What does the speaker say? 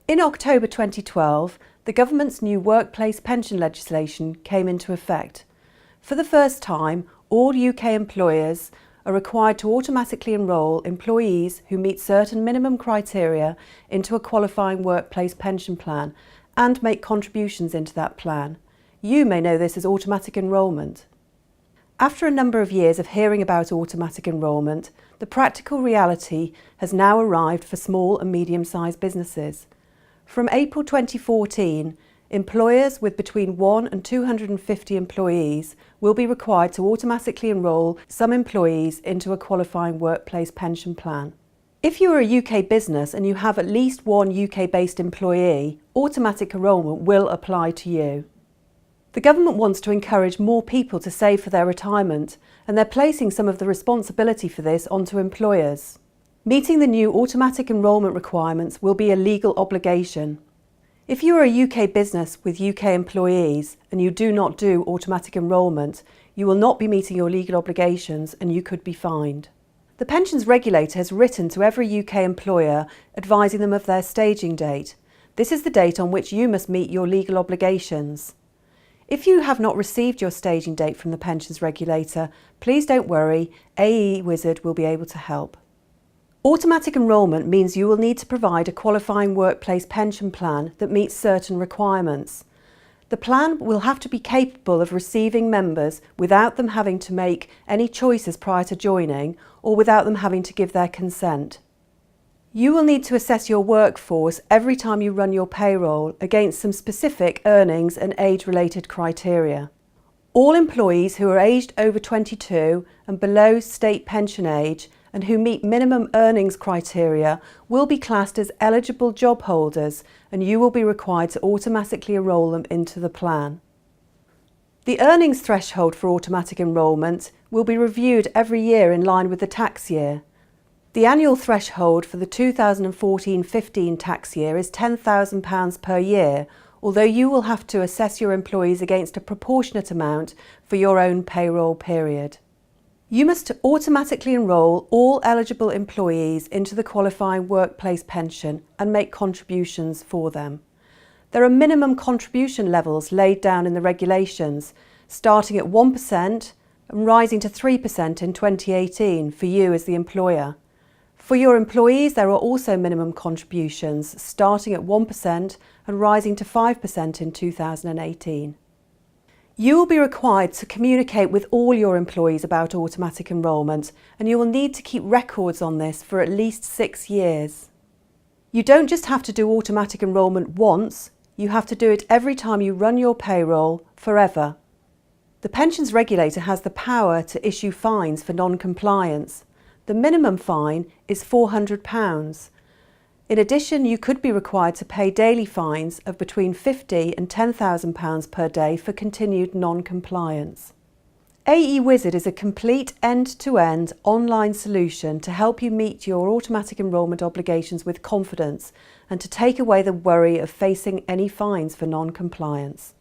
In October 2012, the government's new workplace pension legislation came into effect. For the first time, all UK employers are required to automatically enrol employees who meet certain minimum criteria into a qualifying workplace pension plan and make contributions into that plan. You may know this as automatic enrolment. After a number of years of hearing about automatic enrolment, the practical reality has now arrived for small and medium-sized businesses. From April 2014, employers with between 1 and 250 employees will be required to automatically enrol some employees into a qualifying workplace pension plan. If you are a UK business and you have at least one UK-based employee, automatic enrolment will apply to you. The government wants to encourage more people to save for their retirement, and they're placing some of the responsibility for this onto employers. Meeting the new automatic enrolment requirements will be a legal obligation. If you are a UK business with UK employees and you do not do automatic enrolment, you will not be meeting your legal obligations and you could be fined. The pensions regulator has written to every UK employer advising them of their staging date. This is the date on which you must meet your legal obligations. If you have not received your staging date from the pensions regulator, please don't worry, AE Wizard will be able to help. Automatic enrolment means you will need to provide a qualifying workplace pension plan that meets certain requirements. The plan will have to be capable of receiving members without them having to make any choices prior to joining or without them having to give their consent. You will need to assess your workforce every time you run your payroll against some specific earnings and age-related criteria. All employees who are aged over 22 and below state pension age and who meet minimum earnings criteria will be classed as eligible job holders, and you will be required to automatically enrol them into the plan. The earnings threshold for automatic enrolment will be reviewed every year in line with the tax year. The annual threshold for the 2014-15 tax year is £10,000 per year, although you will have to assess your employees against a proportionate amount for your own payroll period. You must automatically enrol all eligible employees into the qualifying workplace pension and make contributions for them. There are minimum contribution levels laid down in the regulations, starting at 1% and rising to 3% in 2018 for you as the employer. For your employees, there are also minimum contributions, starting at 1% and rising to 5% in 2018. You will be required to communicate with all your employees about automatic enrolment, and you will need to keep records on this for at least 6 years. You don't just have to do automatic enrolment once, you have to do it every time you run your payroll, forever. The pensions regulator has the power to issue fines for non-compliance. The minimum fine is £400. In addition, you could be required to pay daily fines of between £50,000 and £10,000 per day for continued non-compliance. AE Wizard is a complete end-to-end online solution to help you meet your automatic enrolment obligations with confidence and to take away the worry of facing any fines for non-compliance.